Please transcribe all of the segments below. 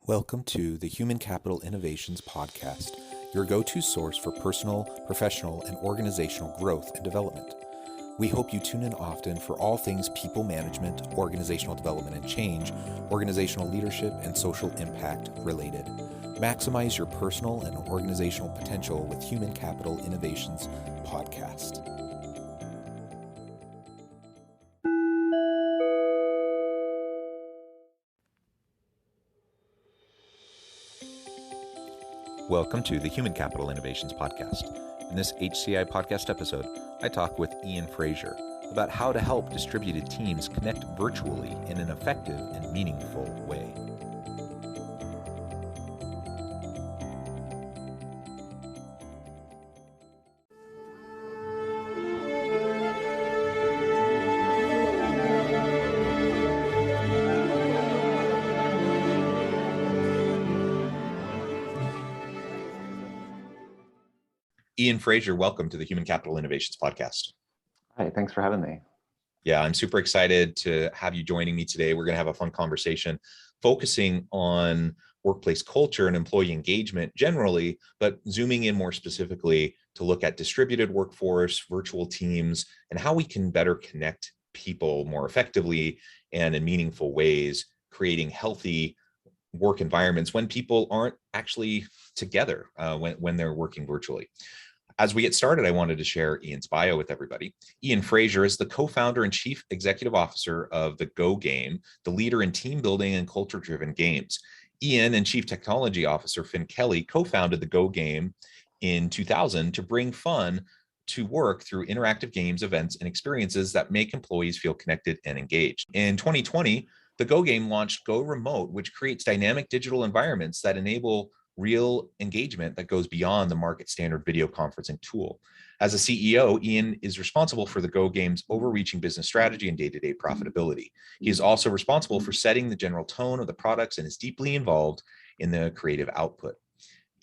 Welcome to the Human Capital Innovations Podcast, your go-to source for personal, professional, and organizational growth and development. We hope you tune in often for all things people management, organizational development and change, organizational leadership, and social impact related. Maximize your personal and organizational potential with Human Capital Innovations Podcast. Welcome to the Human Capital Innovations Podcast. In this HCI podcast episode, I talk with Ian Frazier about how to help distributed teams connect virtually in an effective and meaningful way. Ian Frazier, welcome to the Human Capital Innovations Podcast. Hi, thanks for having me. Yeah, I'm super excited to have you joining me today. We're going to have a fun conversation focusing on workplace culture and employee engagement generally, but zooming in more specifically to look at distributed workforce, virtual teams, and how we can better connect people more effectively and in meaningful ways, creating healthy work environments when people aren't actually together when they're working virtually. As we get started, I wanted to share Ian's bio with everybody. Ian Frazier is the co-founder and chief executive officer of the Go Game, the leader in team building and culture-driven games. Ian and chief technology officer Finn Kelly co-founded the Go Game in 2000 to bring fun to work through interactive games, events, and experiences that make employees feel connected and engaged. In 2020, the Go Game launched Go Remote, which creates dynamic digital environments that enable real engagement that goes beyond the market standard video conferencing tool. As a CEO, Ian is responsible for the Go Game's overreaching business strategy and day-to-day profitability. He is also responsible for setting the general tone of the products and is deeply involved in the creative output.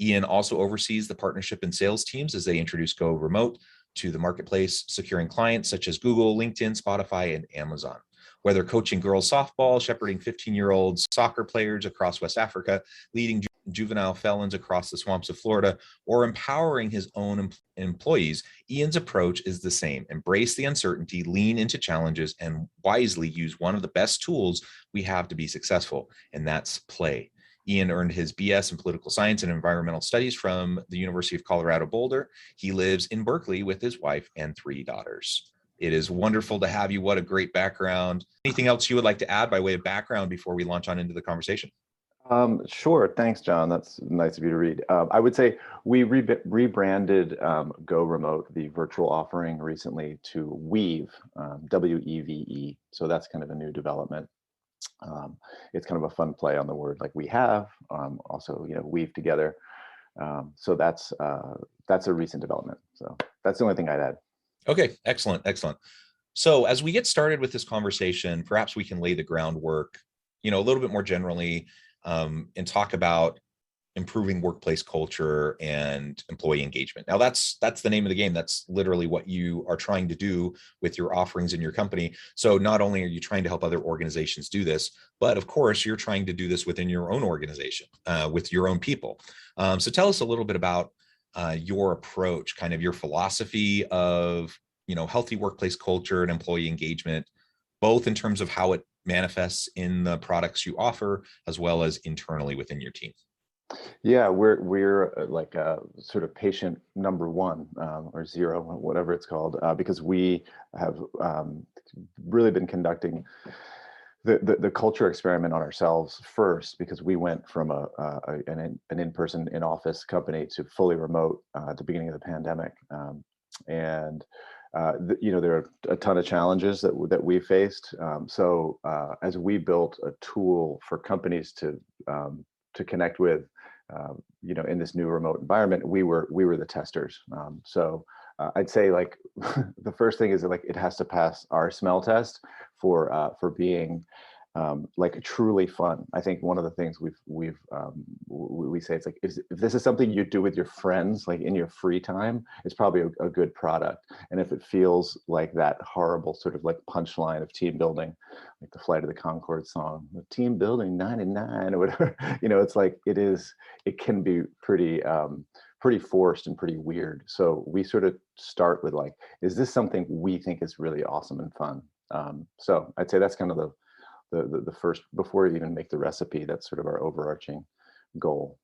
Ian also oversees the partnership and sales teams as they introduce Go Remote to the marketplace, securing clients such as Google, LinkedIn, Spotify, and Amazon. Whether coaching girls softball, shepherding 15-year-olds soccer players across West Africa, leading juvenile felons across the swamps of Florida, or empowering his own employees, Ian's approach is the same. Embrace the uncertainty, lean into challenges, and wisely use one of the best tools we have to be successful, and that's play. Ian earned his BS in political science and environmental studies from the University of Colorado Boulder. He lives in Berkeley with his wife and 3 daughters. It is wonderful to have you. What a great background. Anything else you would like to add by way of background before we launch on into the conversation? Sure. Thanks, John. That's nice of you to read. I would say we rebranded Go Remote, the virtual offering, recently to Weave, W-E-V-E. So that's kind of a new development. It's kind of a fun play on the word, like we have, also, weave together. So that's a recent development. So that's the only thing I'd add. Okay, excellent. So as we get started with this conversation, perhaps we can lay the groundwork, a little bit more generally, and talk about improving workplace culture and employee engagement. Now, that's the name of the game. That's literally what you are trying to do with your offerings in your company. So not only are you trying to help other organizations do this, but of course, you're trying to do this within your own organization, with your own people. So tell us a little bit about your approach, kind of your philosophy of, healthy workplace culture and employee engagement, both in terms of how it manifests in the products you offer, as well as internally within your team. Yeah, we're like a sort of patient number one or zero, whatever it's called, because we have really been conducting the culture experiment on ourselves first, because we went from an in-person, in-office company to fully remote at the beginning of the pandemic, and there are a ton of challenges that we faced. So as we built a tool for companies to connect with, in this new remote environment, we were the testers. So I'd say like the first thing is that, like, it has to pass our smell test for being like truly fun. I think one of the things we say, it's like, if this is something you do with your friends, like in your free time, it's probably a good product. And if it feels like that horrible sort of like punchline of team building, like the Flight of the Conchords song, the team building 99 or whatever, it's like, it can be pretty forced and pretty weird. So we sort of start with like, is this something we think is really awesome and fun? So I'd say that's kind of the first, before we even make the recipe, that's sort of our overarching goal.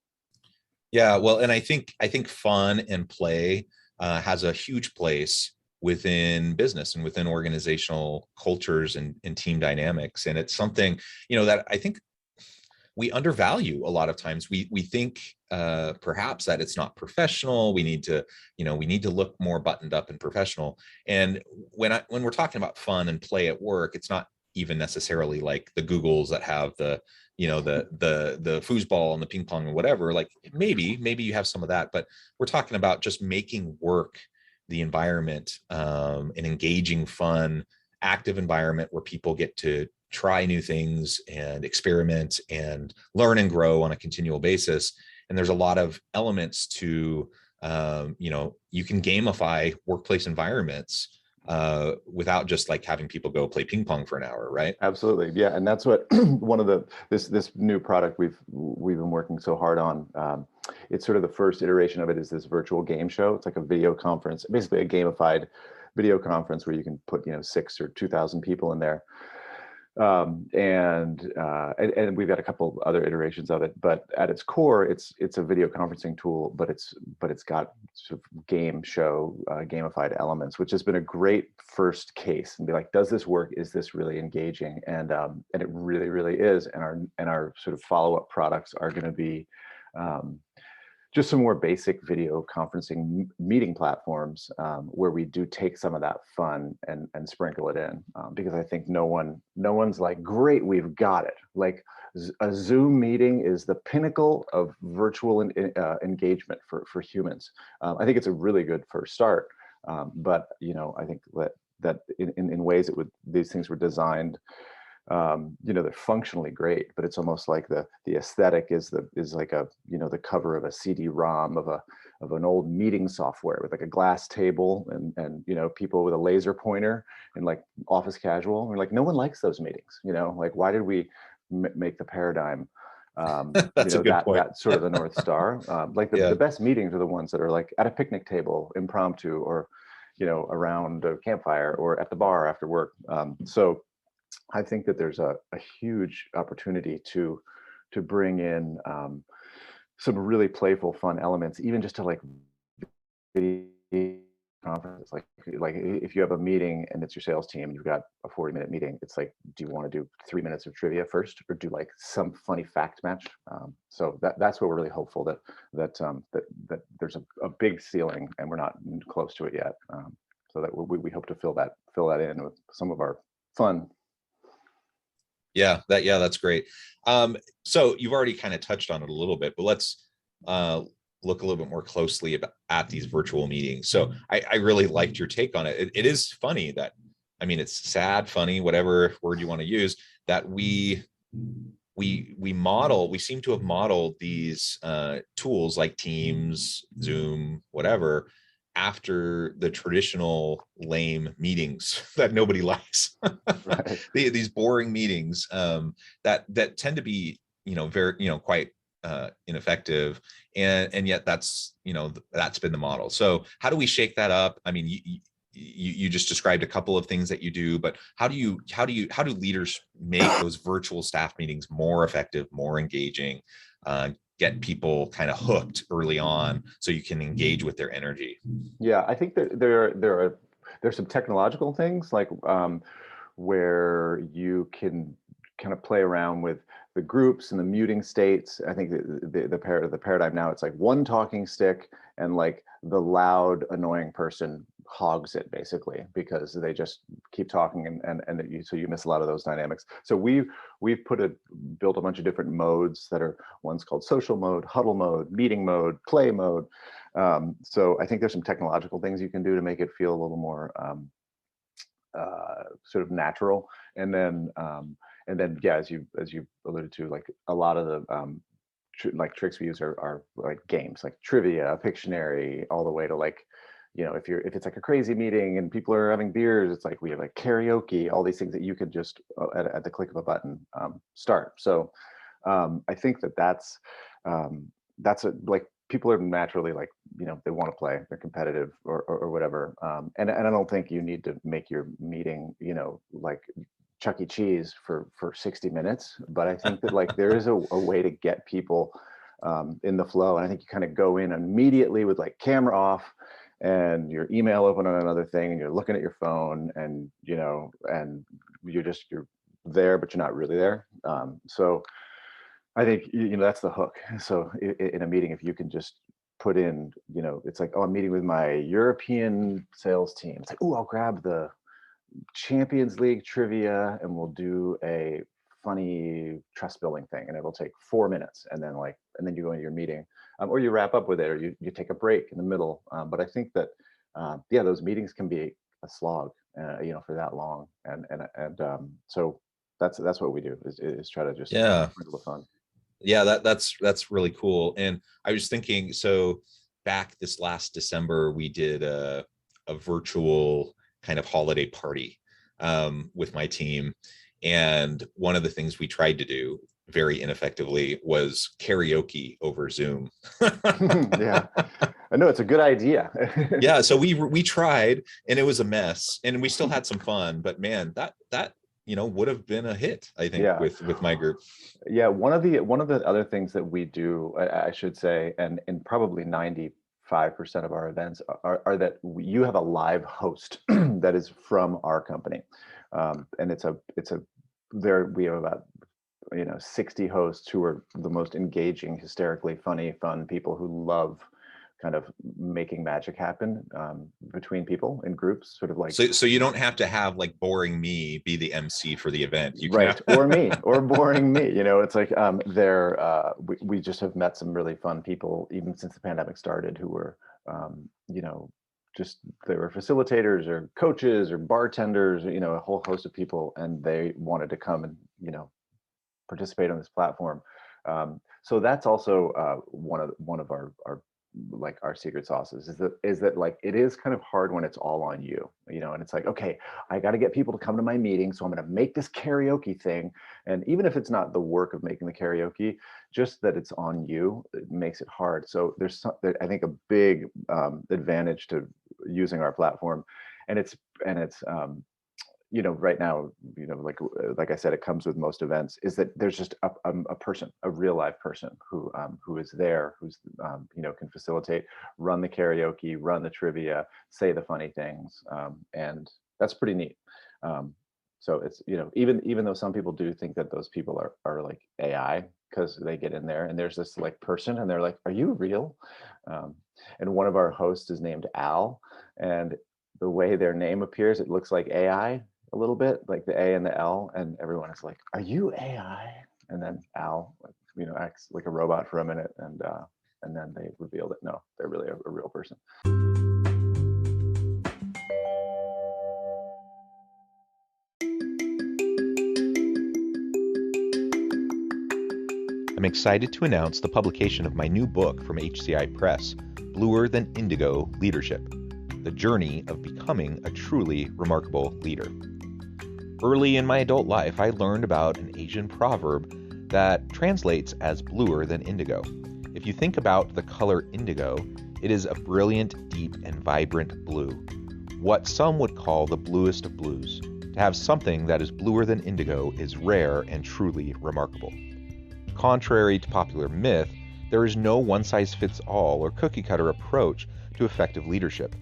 Yeah, well, and I think fun and play has a huge place within business and within organizational cultures and team dynamics. And it's something, that I think we undervalue a lot of times. We think perhaps that it's not professional. We need to look more buttoned up and professional. And when we're talking about fun and play at work, it's not even necessarily like the Googles that have the foosball and the ping pong and whatever. Like maybe you have some of that, but we're talking about just making work, the environment, an engaging, fun, active environment where people get to try new things and experiment and learn and grow on a continual basis. And there's a lot of elements to, you can gamify workplace environments without just like having people go play ping pong for an hour, right? Absolutely, yeah. And that's what one of this new product we've been working so hard on. It's sort of the first iteration of it is this virtual game show. It's like a video conference, basically a gamified video conference where you can put 6 or 2,000 people in there. And we've got a couple other iterations of it, but at its core, it's a video conferencing tool, but it's got sort of game show gamified elements, which has been a great first case, and be like, does this work? Is this really engaging? And it really is. And our sort of follow-up products are going to be just some more basic video conferencing meeting platforms where we do take some of that fun and sprinkle it in, because I think no one's like, great, we've got it. Like a Zoom meeting is the pinnacle of virtual engagement for humans. I think it's a really good first start, but I think that in ways these things were designed. They're functionally great, but it's almost like the aesthetic is like the cover of a CD-ROM of an old meeting software with like a glass table and people with a laser pointer and like office casual. We're like, no one likes those meetings. Like, why did we make the paradigm? That's a good point. That's sort of the North Star. Like the best meetings are the ones that are like at a picnic table, impromptu, or around a campfire or at the bar after work. So I think that there's a huge opportunity to bring in some really playful, fun elements, even just to like video conferences. Like if you have a meeting and it's your sales team, you've got a 40-minute meeting. It's like, do you want to do 3 minutes of trivia first, or do like some funny fact match? So that's what we're really hopeful that there's a big ceiling, and we're not close to it yet. So that we hope to fill that in with some of our fun. That's great. So you've already kind of touched on it a little bit, but let's look a little bit more closely at these virtual meetings. So I really liked your take on it. It is funny that, it's sad, funny, whatever word you want to use, that we seem to have modeled these tools like Teams, Zoom, whatever, after the traditional lame meetings that nobody likes. Right. These boring meetings that tend to be very quite ineffective, and yet that's been the model. So how do we shake that up? You just described a couple of things that you do, but how do leaders make those virtual staff meetings more effective, more engaging, get people kind of hooked early on so you can engage with their energy? Yeah, I think that there's some technological things like where you can kind of play around with the groups and the muting states. I think the paradigm now, it's like one talking stick, and like the loud, annoying person hogs it basically, because they just keep talking, so you miss a lot of those dynamics. So we've built a bunch of different modes that are, one's called social mode, huddle mode, meeting mode, play mode. So I think there's some technological things you can do to make it feel a little more sort of natural. And And then, yeah, as you alluded to, like a lot of the like tricks we use are like games, like trivia, Pictionary, all the way to like, if it's like a crazy meeting and people are having beers, it's like we have like karaoke, all these things that you could just at the click of a button start. So I think that's like people are naturally like, they want to play, they're competitive or whatever. And I don't think you need to make your meeting, like Chuck E. Cheese for 60 minutes. But I think that like there is a way to get people in the flow. And I think you kind of go in immediately with like camera off and your email open on another thing, and you're looking at your phone, and and you're there, but you're not really there. So I think that's the hook. So in a meeting, if you can just put in, it's like, oh, I'm meeting with my European sales team. It's like, oh, I'll grab the Champions League trivia and we'll do a funny trust building thing, and it'll take 4 minutes, and then you go into your meeting, or you wrap up with it, or you take a break in the middle. But I think that yeah, those meetings can be a slog, for that long, and so that's what we do is try to just Yeah. sprinkle the fun. Yeah, that's really cool. And I was thinking, so back this last December, we did a virtual kind of holiday party with my team. And one of the things we tried to do very ineffectively was karaoke over Zoom. Yeah, I know it's a good idea. Yeah, so we tried, and it was a mess, and we still had some fun, but man, that would have been a hit, I think, Yeah. with my group. Yeah, one of the other things that we do, I should say, and probably 95% of our events are that you have a live host that is from our company, and we have about 60 hosts who are the most engaging, hysterically funny, fun people who love kind of making magic happen between people in groups, sort of like. So you don't have to have like boring me be the MC for the event. You can Right, or me, or boring me. It's like we just have met some really fun people even since the pandemic started who were just they were facilitators or coaches or bartenders, a whole host of people, and they wanted to come and participate on this platform. So that's also one of our like our secret sauces is that like it is kind of hard when it's all on you, and it's like, okay, I got to get people to come to my meeting, so I'm going to make this karaoke thing. And even if it's not the work of making the karaoke, just that it's on you, it makes it hard. So there's I think a big advantage to using our platform, and it's right now, like I said, it comes with most events, is that there's just a person, a real live person who is there, who's can facilitate, run the karaoke, run the trivia, say the funny things, and that's pretty neat. So it's even though some people do think that those people are like AI, because they get in there and there's this like person and they're like, are you real? And one of our hosts is named Al, and the way their name appears, it looks like AI a little bit, like the A and the L, and everyone is like, are you AI? And then Al acts like a robot for a minute, and then they reveal that no, they're really a real person. I'm excited to announce the publication of my new book from HCI Press, Bluer Than Indigo Leadership: The Journey of Becoming a Truly Remarkable Leader. Early in my adult life, I learned about an Asian proverb that translates as bluer than indigo. If you think about the color indigo, it is a brilliant, deep, and vibrant blue, what some would call the bluest of blues. To have something that is bluer than indigo is rare and truly remarkable. Contrary to popular myth, there is no one-size-fits-all or cookie-cutter approach to effective leadership.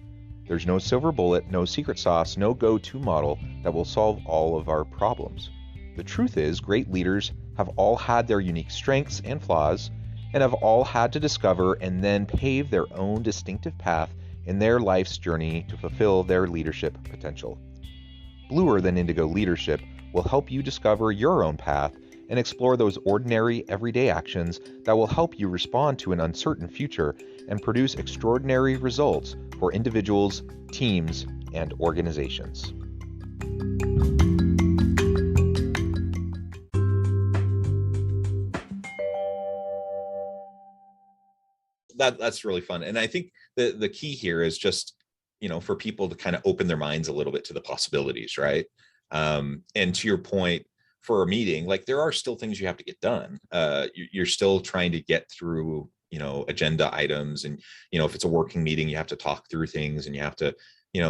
There's no silver bullet, no secret sauce, no go-to model that will solve all of our problems. The truth is, great leaders have all had their unique strengths and flaws, and have all had to discover and then pave their own distinctive path in their life's journey to fulfill their leadership potential. Bluer Than Indigo Leadership will help you discover your own path and explore those ordinary, everyday actions that will help you respond to an uncertain future and produce extraordinary results for individuals, teams, and organizations. that's really fun. And I think the key here is just, for people to kind of open their minds a little bit to the possibilities, right? And to your point, for a meeting, like there are still things you have to get done. You're still trying to get through, agenda items, and if it's a working meeting, you have to talk through things, and you have to,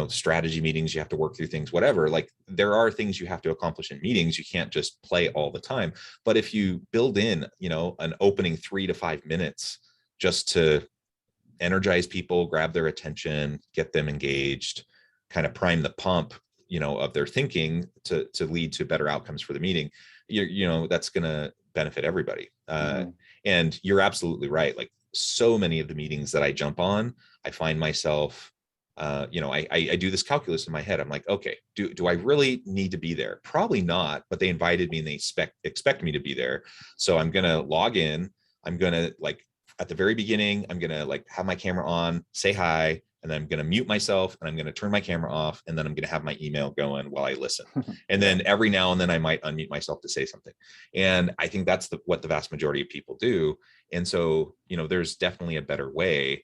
strategy meetings, you have to work through things, whatever. Like there are things you have to accomplish in meetings. You can't just play all the time. But if you build in, an opening 3 to 5 minutes just to energize people, grab their attention, get them engaged, kind of prime the pump, of their thinking to lead to better outcomes for the meeting, that's going to benefit everybody. And you're absolutely right. Like so many of the meetings that I jump on, I find myself, I do this calculus in my head. I'm like, okay, do I really need to be there? Probably not, but they invited me and they expect me to be there. So I'm going to log in. I'm going to, like, at the very beginning, I'm going to like have my camera on, say hi, and then I'm going to mute myself, and I'm going to turn my camera off, and then I'm going to have my email going while I listen. And then every now and then I might unmute myself to say something. And I think that's what the vast majority of people do. And so, there's definitely a better way,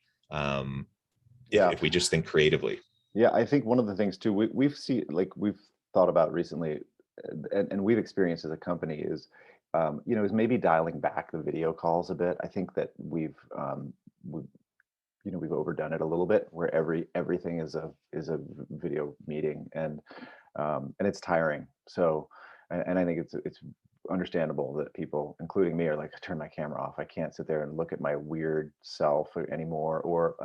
if we just think creatively. Yeah, I think one of the things too, we've thought about recently, and we've experienced as a company is, is maybe dialing back the video calls a bit. I think that we've overdone it a little bit, where everything is a video meeting, and it's tiring. So, and I think it's understandable that people, including me, are like, turn my camera off. I can't sit there and look at my weird self anymore. Or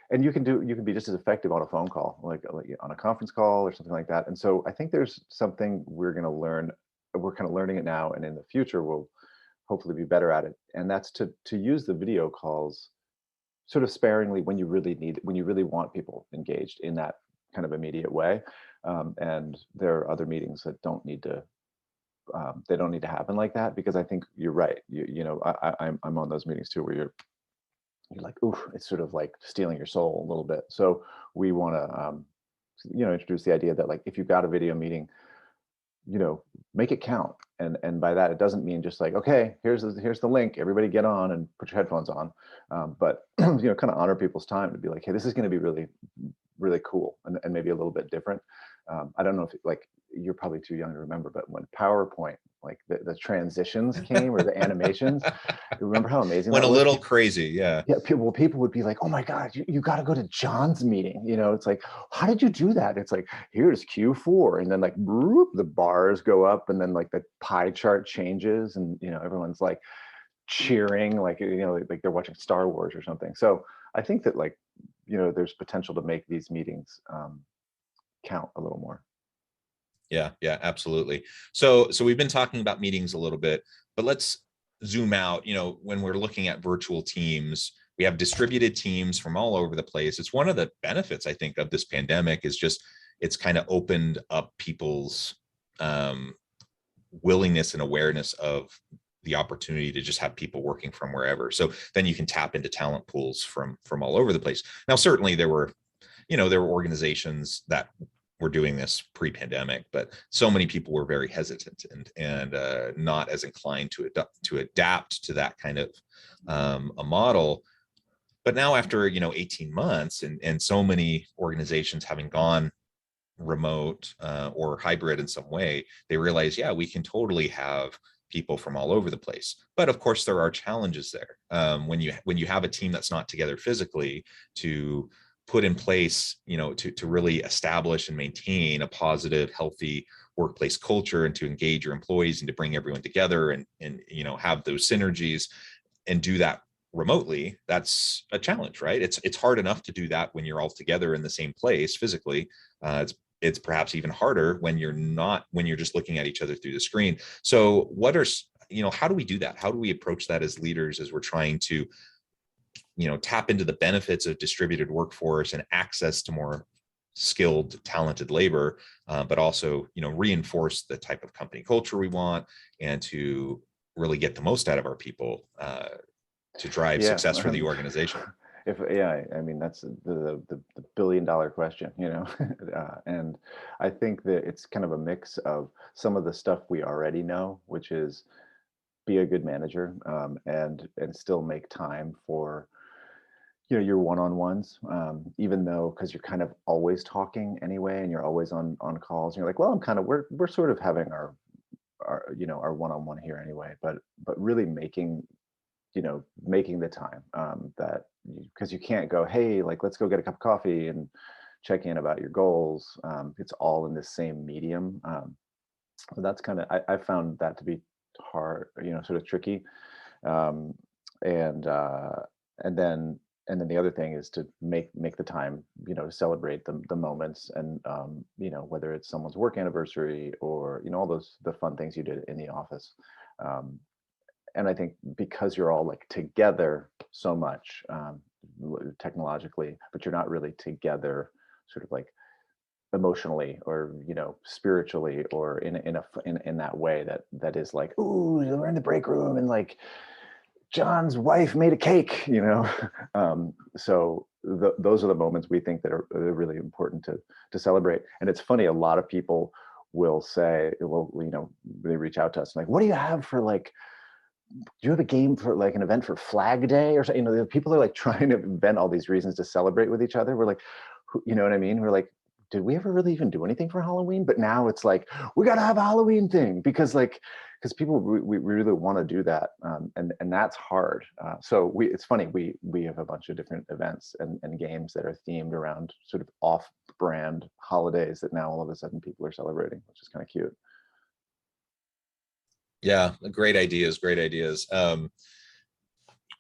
and you can be just as effective on a phone call, like on a conference call or something like that. And so I think there's something we're going to learn. We're kind of learning it now, and in the future we'll hopefully be better at it. And that's to use the video calls sort of sparingly when you really want people engaged in that kind of immediate way. And there are other meetings that don't need to happen like that, because I think you're right. I'm on those meetings too, where you're like, ooh, it's sort of like stealing your soul a little bit. So we want to introduce the idea that, like, if you've got a video meeting, make it count. And by that, it doesn't mean just like, okay, here's the link, everybody get on and put your headphones on. But kind of honor people's time to be like, hey, this is going to be really, really cool, and maybe a little bit different. I don't know if, like, you're probably too young to remember, but when PowerPoint, like the transitions came, or the animations, you remember how amazing Went that a was? little crazy. Yeah. Yeah, people would be like, oh my God, you got to go to John's meeting. It's like, how did you do that? It's like, here's Q4. And then, like, bloop, the bars go up, and then, like, the pie chart changes, and, everyone's like cheering, like, like they're watching Star Wars or something. So I think that, like, there's potential to make these meetings count a little more. Yeah, absolutely. So we've been talking about meetings a little bit, but let's zoom out. When we're looking at virtual teams, we have distributed teams from all over the place. It's one of the benefits, I think, of this pandemic, is just it's kind of opened up people's willingness and awareness of the opportunity to just have people working from wherever. So then you can tap into talent pools from all over the place. Now, certainly there were organizations that were doing this pre-pandemic, but so many people were very hesitant and not as inclined to adapt to that kind of a model. But now, after 18 months, and so many organizations having gone remote or hybrid in some way, they realize, yeah, we can totally have people from all over the place. But of course, there are challenges there. When you have a team that's not together physically, to put in place, to really establish and maintain a positive, healthy workplace culture, and to engage your employees, and to bring everyone together, and have those synergies, and do that remotely, that's a challenge, right? It's hard enough to do that when you're all together in the same place physically. It's perhaps even harder when you're just looking at each other through the screen. So how do we do that? How do we approach that as leaders, as we're trying to tap into the benefits of distributed workforce and access to more skilled, talented labor, but also reinforce the type of company culture we want, and to really get the most out of our people to drive success for the organization? I mean, that's the billion-dollar question, and I think that it's kind of a mix of some of the stuff we already know, which is be a good manager, and still make time for your one-on-ones, even though, because you're kind of always talking anyway, and you're always on calls, and you're like, well, we're sort of having our one-on-one here anyway, but really making the time, that, because you can't go, hey, like, let's go get a cup of coffee and check in about your goals. It's all in the same medium. So that's kind of, I found that to be hard, sort of tricky. um, and uh, and then the other thing is to make the time, to celebrate the moments, and whether it's someone's work anniversary, or all those the fun things you did in the office. um, and I think because you're all like together so much, technologically, but you're not really together sort of like emotionally, or spiritually, or in that way that is like, ooh, we're in the break room and like John's wife made a cake, so those are the moments we think that are really important to celebrate. And it's funny, a lot of people will say, well, they reach out to us like, what do you have for, like, do you have a game for, like, an event for Flag Day or something? The people are like trying to invent all these reasons to celebrate with each other. We're like, you know what I mean? We're like, did we ever really even do anything for Halloween? But now it's like, we got to have a Halloween thing, because people, we really want to do that, and that's hard. So it's funny, we have a bunch of different events and games that are themed around sort of off-brand holidays that now all of a sudden people are celebrating, which is kind of cute. Yeah, great ideas, great ideas. And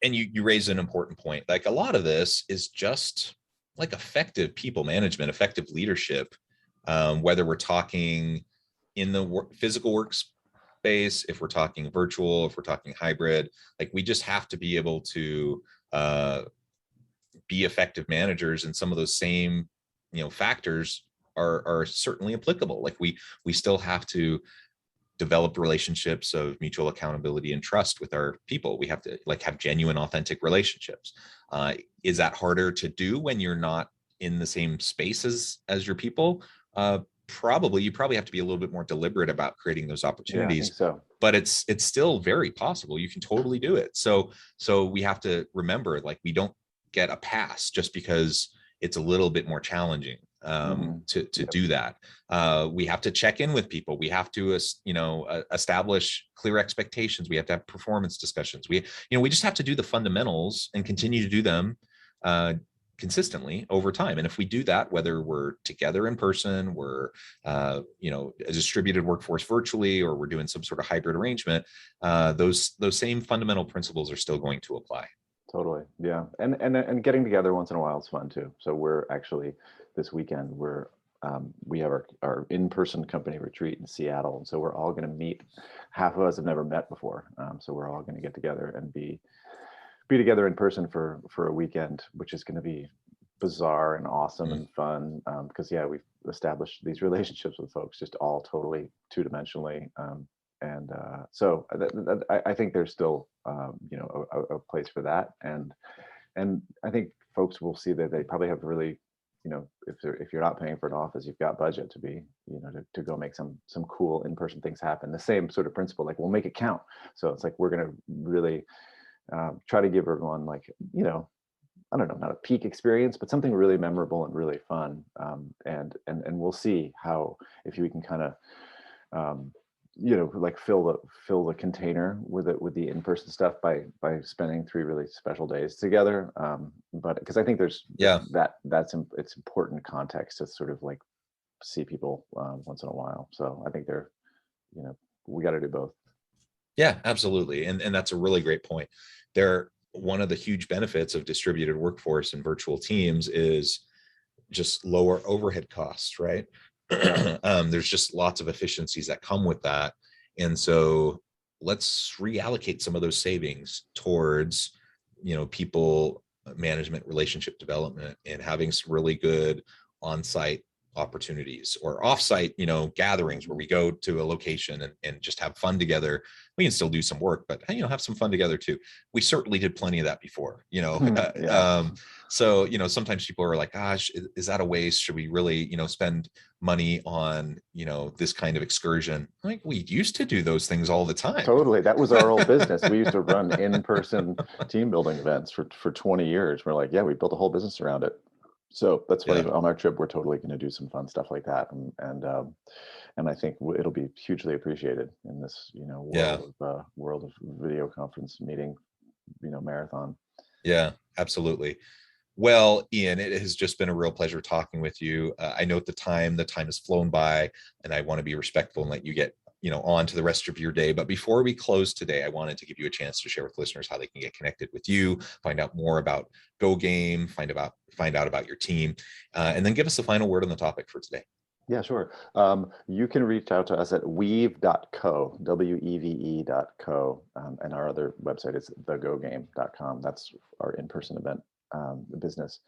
you raise an important point. Like, a lot of this is just like effective people management, effective leadership. Whether we're talking in the physical workspace, if we're talking virtual, if we're talking hybrid, like, we just have to be able to be effective managers, and some of those same factors are certainly applicable. Like, we still have to develop relationships of mutual accountability and trust with our people. We have to, like, have genuine, authentic relationships. Is that harder to do when you're not in the same spaces as your people? Probably. You probably have to be a little bit more deliberate about creating those Yeah, I think opportunities, so. but it's still very possible. You can totally do it. So we have to remember, like, we don't get a pass just because it's a little bit more challenging to Yep. do that. We have to check in with people. We have to establish clear expectations. We have to have performance discussions. We just have to do the fundamentals and continue to do them consistently over time. And if we do that, whether we're together in person, we're a distributed workforce virtually, or we're doing some sort of hybrid arrangement, those same fundamental principles are still going to apply. Totally. Yeah. And getting together once in a while is fun too. So we're actually, this weekend, we have our in-person company retreat in Seattle. And so we're all going to meet. Half of us have never met before. So we're all going to get together and be together in person for a weekend, which is going to be bizarre and awesome and fun. Because we've established these relationships with folks just all totally two-dimensionally. And so I think there's still a place for that, and I think folks will see that they probably have really, if you're not paying for an office, you've got budget to be, to go make some cool in-person things happen. The same sort of principle, like, we'll make it count. So it's like, we're going to really try to give everyone, like, I don't know, not a peak experience, but something really memorable and really fun. And we'll see how, if we can kind of like fill the container with the in-person stuff by spending 3 really special days together. But because I think there's it's important context to sort of like see people once in a while. So I think we got to do both. Yeah, absolutely. And that's a really great point. One of the huge benefits of distributed workforce and virtual teams is just lower overhead costs, right? There's just lots of efficiencies that come with that. And so let's reallocate some of those savings towards, people management, relationship development, and having some really good on-site opportunities or offsite, gatherings where we go to a location and just have fun together. We can still do some work, but have some fun together too. We certainly did plenty of that before, Yeah. So, sometimes people are like, gosh, is that a waste? Should we really, spend money on, this kind of excursion? Like, we used to do those things all the time. Totally. That was our old business. We used to run in-person team building events for 20 years. We're like, yeah, we built a whole business around it. So that's funny. Yeah. On our trip, we're totally going to do some fun stuff like that, and I think it'll be hugely appreciated in this, world of video conference meeting, marathon. Yeah, absolutely. Well, Ian, it has just been a real pleasure talking with you. I know the time has flown by, and I want to be respectful and let you get, on to the rest of your day. But before we close today, I wanted to give you a chance to share with listeners how they can get connected with you, find out more about Go Game, find out about your team, and then give us the final word on the topic for today. Yeah, sure. You can reach out to us at weave.co, weve.co, and our other website is thegogame.com. That's our in-person event business.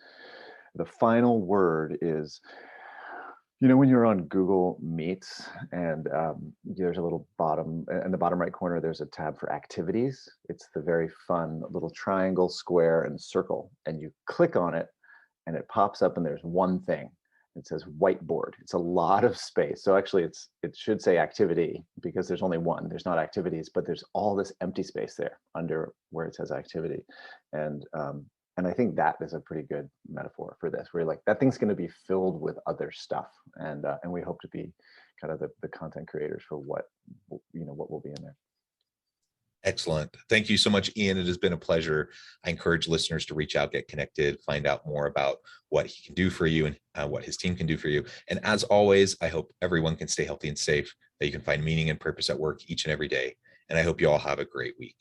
The final word is, when you're on Google Meets and there's a little in the bottom right corner, there's a tab for activities. It's the very fun little triangle, square, and circle. And you click on it and it pops up and there's one thing. It says whiteboard. It's a lot of space. So actually it should say activity because there's only one. There's not activities, but there's all this empty space there under where it says activity. And I think that is a pretty good metaphor for this, where you're like, that thing's going to be filled with other stuff. And we hope to be kind of the content creators for what will be in there. Excellent. Thank you so much, Ian. It has been a pleasure. I encourage listeners to reach out, get connected, find out more about what he can do for you and what his team can do for you. And as always, I hope everyone can stay healthy and safe, that you can find meaning and purpose at work each and every day. And I hope you all have a great week.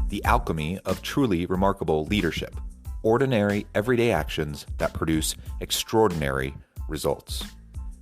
The alchemy of truly remarkable leadership. Ordinary, everyday actions that produce extraordinary results.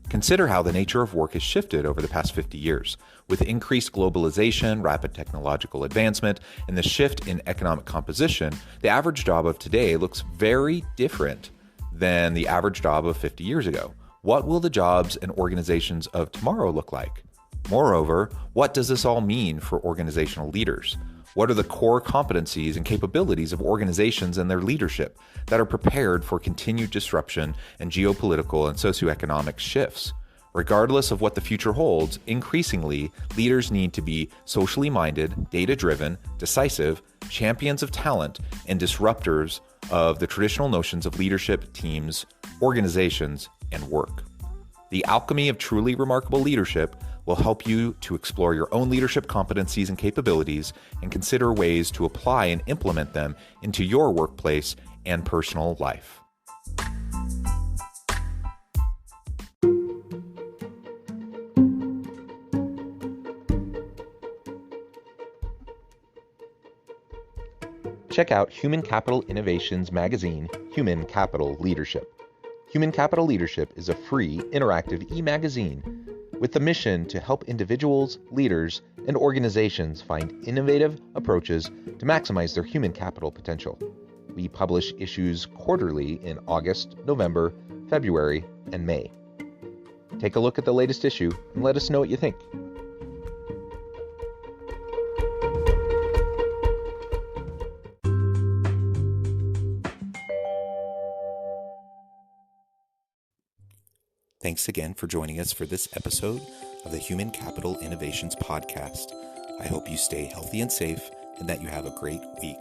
Consider how the nature of work has shifted over the past 50 years. With increased globalization, rapid technological advancement, and the shift in economic composition, the average job of today looks very different than the average job of 50 years ago. What will the jobs and organizations of tomorrow look like? Moreover, what does this all mean for organizational leaders? What are the core competencies and capabilities of organizations and their leadership that are prepared for continued disruption and geopolitical and socioeconomic shifts? Regardless of what the future holds, increasingly, leaders need to be socially minded, data-driven, decisive, champions of talent, and disruptors of the traditional notions of leadership, teams, organizations, and work. The alchemy of truly remarkable leadership will help you to explore your own leadership competencies and capabilities and consider ways to apply and implement them into your workplace and personal life. Check out Human Capital Innovations magazine, Human Capital Leadership. Human Capital Leadership is a free, interactive e-magazine with the mission to help individuals, leaders, and organizations find innovative approaches to maximize their human capital potential. We publish issues quarterly in August, November, February, and May. Take a look at the latest issue and let us know what you think. Thanks again for joining us for this episode of the Human Capital Innovations Podcast. I hope you stay healthy and safe and that you have a great week.